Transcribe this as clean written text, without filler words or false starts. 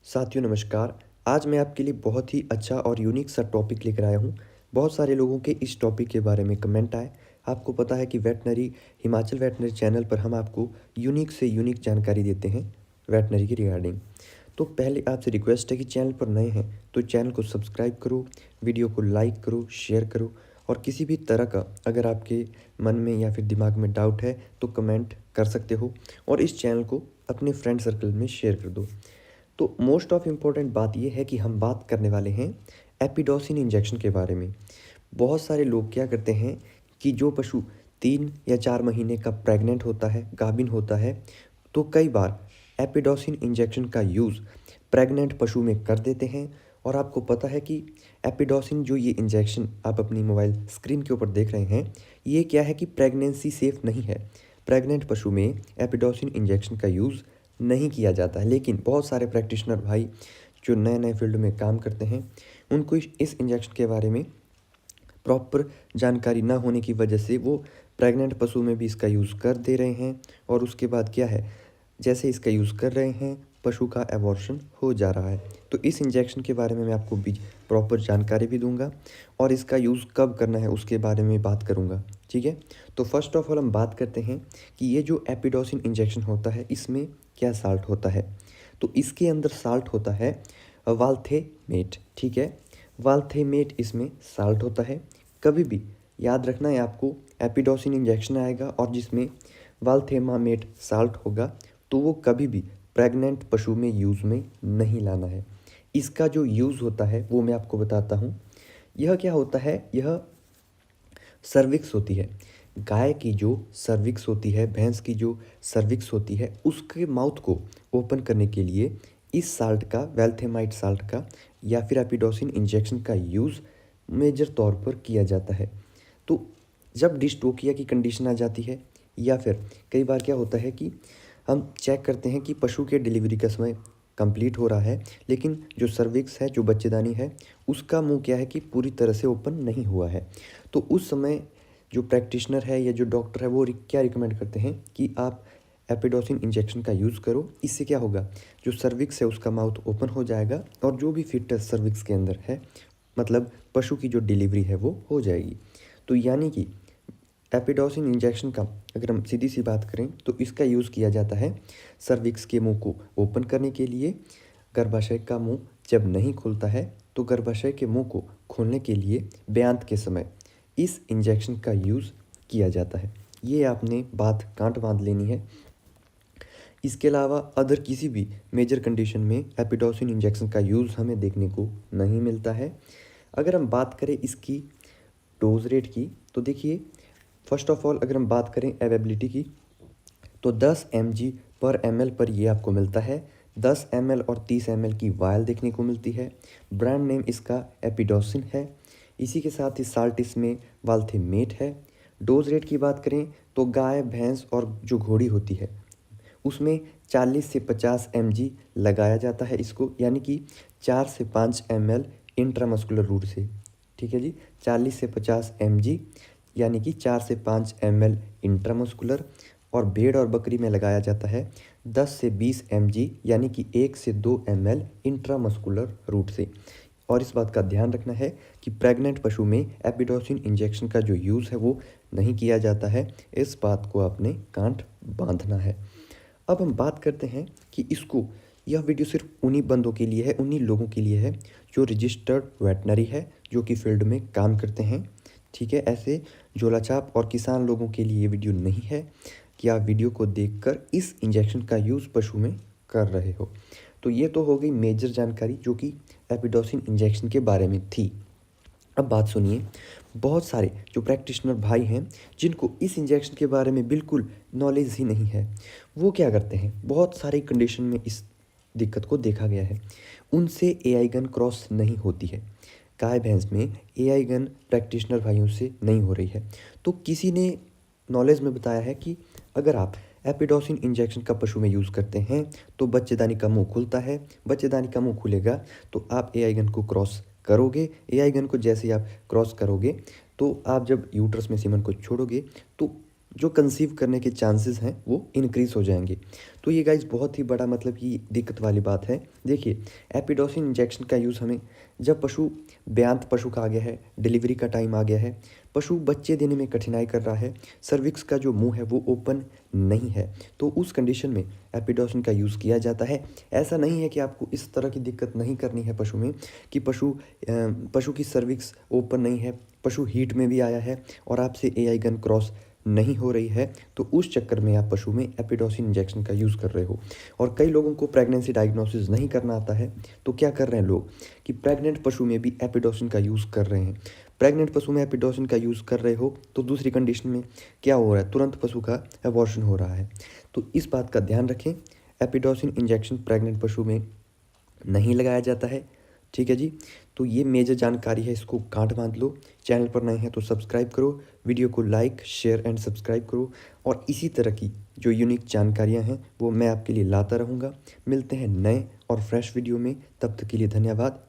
साथियों नमस्कार। आज मैं आपके लिए बहुत ही अच्छा और यूनिक सा टॉपिक लेकर आया हूँ। बहुत सारे लोगों के इस टॉपिक के बारे में कमेंट आए। आपको पता है कि वेटनरी हिमाचल वेटनरी चैनल पर हम आपको यूनिक से यूनिक जानकारी देते हैं वेटनरी के रिगार्डिंग। तो पहले आपसे रिक्वेस्ट है कि चैनल पर नए हैं तो चैनल को सब्सक्राइब करो, वीडियो को लाइक करो, शेयर करो और किसी भी तरह का अगर आपके मन में या फिर दिमाग में डाउट है तो कमेंट कर सकते हो और इस चैनल को अपने फ्रेंड सर्कल में शेयर कर दो। तो मोस्ट ऑफ इम्पोर्टेंट बात यह है कि हम बात करने वाले हैं एपिडोसिन इंजेक्शन के बारे में। बहुत सारे लोग क्या करते हैं कि जो पशु 3 या 4 महीने का प्रेग्नेंट होता है, गाभिन होता है, तो कई बार एपिडोसिन इंजेक्शन का यूज़ प्रेग्नेंट पशु में कर देते हैं। और आपको पता है कि एपिडोसिन जो ये इंजेक्शन आप अपनी मोबाइल स्क्रीन के ऊपर देख रहे हैं, ये क्या है कि प्रेगनेंसी सेफ़ नहीं है। प्रेग्नेंट पशु में एपिडोसिन इंजेक्शन का यूज़ नहीं किया जाता है, लेकिन बहुत सारे प्रैक्टिशनर भाई जो नए नए फील्ड में काम करते हैं उनको इस इंजेक्शन के बारे में प्रॉपर जानकारी ना होने की वजह से वो प्रेग्नेंट पशु में भी इसका यूज़ कर दे रहे हैं। और उसके बाद क्या है, जैसे इसका यूज़ कर रहे हैं पशु का एबॉर्शन हो जा रहा है। तो इस इंजेक्शन के बारे में मैं आपको भी प्रॉपर जानकारी भी दूंगा और इसका यूज़ कब करना है उसके बारे में बात करूंगा। ठीक है, तो फर्स्ट ऑफ ऑल हम बात करते हैं कि ये जो एपिडोसिन इंजेक्शन होता है इसमें क्या साल्ट होता है। तो इसके अंदर साल्ट होता है वाल्थेमेट। ठीक है, वाल्थेमेट इसमें साल्ट होता है। कभी भी याद रखना है आपको, एपिडोसिन इंजेक्शन आएगा और जिसमें वाल्थेमामेट साल्ट होगा तो वो कभी भी प्रेग्नेंट पशु में यूज़ में नहीं लाना है। इसका जो यूज़ होता है वो मैं आपको बताता हूँ। यह क्या होता है, यह सर्विक्स होती है। गाय की जो सर्विक्स होती है, भैंस की जो सर्विक्स होती है, उसके माउथ को ओपन करने के लिए इस साल्ट का, वेल्थेमाइट साल्ट का या फिर एपिडोसिन इंजेक्शन का यूज़ मेजर तौर पर किया जाता है। तो जब डिस्टोकिया की कंडीशन आ जाती है या फिर कई बार क्या होता है कि हम चेक करते हैं कि पशु के डिलीवरी का समय कंप्लीट हो रहा है, लेकिन जो सर्विक्स है, जो बच्चेदानी है, उसका मुंह क्या है कि पूरी तरह से ओपन नहीं हुआ है। तो उस समय जो प्रैक्टिशनर है या जो डॉक्टर है वो क्या रिकमेंड करते हैं कि आप एपिडोसिन इंजेक्शन का यूज़ करो। इससे क्या होगा, जो सर्विक्स है उसका माउथ ओपन हो जाएगा और जो भी फिटस सर्विक्स के अंदर है, मतलब पशु की जो डिलीवरी है वो हो जाएगी। तो यानी कि एपिडोसिन इंजेक्शन का अगर हम सीधी सी बात करें तो इसका यूज़ किया जाता है सर्विक्स के मुंह को ओपन करने के लिए। गर्भाशय का मुंह जब नहीं खुलता है तो गर्भाशय के मुंह को खोलने के लिए ब्यांत के समय इस इंजेक्शन का यूज़ किया जाता है। ये आपने बात गांठ बांध लेनी है। इसके अलावा अदर किसी भी मेजर कंडीशन में एपिडोसिन इंजेक्शन का यूज़ हमें देखने को नहीं मिलता है। अगर हम बात करें इसकी डोज रेट की तो देखिए, फर्स्ट ऑफ ऑल अगर हम बात करें अवेलेबिलिटी की तो 10 mg पर ml पर ये आपको मिलता है। 10 ml और 30 ml की वायल देखने को मिलती है। ब्रांड नेम इसका एपिडोसिन है। इसी के साथ ही साल्ट इसमें वाल्थेमेट है। डोज रेट की बात करें तो गाय, भैंस और जो घोड़ी होती है उसमें 40 से 50 mg लगाया जाता है इसको, यानी कि 4 से 5 ml इंट्रामस्कुलर रूट से। ठीक है जी, 40 से 50 mg यानी कि 4 से 5 ml इंट्रामस्कुलर। और भेड़ और बकरी में लगाया जाता है 10 से 20 mg यानी कि 1 से 2 ml इंट्रामस्कुलर रूट से। और इस बात का ध्यान रखना है कि प्रेग्नेंट पशु में एपिडोसिन इंजेक्शन का जो यूज़ है वो नहीं किया जाता है। इस बात को आपने गांठ बांधना है। अब हम बात करते हैं कि इसको, यह वीडियो सिर्फ उन्हीं बंदों के लिए है, उन्हीं लोगों के लिए है जो रजिस्टर्ड वेटनरी है, जो कि फील्ड में काम करते हैं। ठीक है, ऐसे झोलाछाप और किसान लोगों के लिए ये वीडियो नहीं है कि आप वीडियो को देखकर इस इंजेक्शन का यूज़ पशु में कर रहे हो। तो ये तो हो गई मेजर जानकारी जो कि एपिडोसिन इंजेक्शन के बारे में थी। अब बात सुनिए, बहुत सारे जो प्रैक्टिशनर भाई हैं जिनको इस इंजेक्शन के बारे में बिल्कुल नॉलेज ही नहीं है, वो क्या करते हैं, बहुत सारी कंडीशन में इस दिक्कत को देखा गया है, उनसे एआई गन क्रॉस नहीं होती है। गाय भैंस में एआई गन प्रैक्टिशनर भाइयों से नहीं हो रही है। तो किसी ने नॉलेज में बताया है कि अगर आप एपिडोसिन इंजेक्शन का पशु में यूज़ करते हैं तो बच्चेदानी का मुंह खुलता है। बच्चेदानी का मुंह खुलेगा तो आप एआई गन को क्रॉस करोगे। एआई गन को जैसे ही आप क्रॉस करोगे तो आप जब यूट्रस में सीमन को छोड़ोगे तो जो कंसीव करने के चांसेस हैं वो इंक्रीज़ हो जाएंगे। तो ये गाइस बहुत ही बड़ा मतलब कि दिक्कत वाली बात है। देखिए, एपिडोसिन इंजेक्शन का यूज़ हमें जब पशु ब्यांत पशु का आ गया है, डिलीवरी का टाइम आ गया है, पशु बच्चे देने में कठिनाई कर रहा है, सर्विक्स का जो मुंह है वो ओपन नहीं है, तो उस कंडीशन में एपिडोसिन का यूज़ किया जाता है। ऐसा नहीं है कि आपको इस तरह की दिक्कत नहीं करनी है पशु में कि पशु की सर्विक्स ओपन नहीं है, पशु हीट में भी आया है और आपसे एआई गन क्रॉस नहीं हो रही है, तो उस चक्कर में आप पशु में एपिडोसिन इंजेक्शन का यूज़ कर रहे हो। और कई लोगों को प्रेगनेंसी डायग्नोसिस नहीं करना आता है, तो क्या कर रहे हैं लोग कि प्रेग्नेंट पशु में भी एपिडोसिन का यूज़ कर रहे हैं। प्रेग्नेंट पशु में एपिडोसिन का यूज़ कर रहे हो तो दूसरी कंडीशन में क्या हो रहा है, तुरंत पशु का अबॉर्शन हो रहा है। तो इस बात का ध्यान रखें, एपिडोसिन इंजेक्शन प्रेग्नेंट पशु में नहीं लगाया जाता है। ठीक है जी, तो ये मेजर जानकारी है, इसको गांठ बांध लो। चैनल पर नए हैं तो सब्सक्राइब करो, वीडियो को लाइक शेयर एंड सब्सक्राइब करो, और इसी तरह की जो यूनिक जानकारियां हैं वो मैं आपके लिए लाता रहूँगा। मिलते हैं नए और फ्रेश वीडियो में, तब तक के लिए धन्यवाद।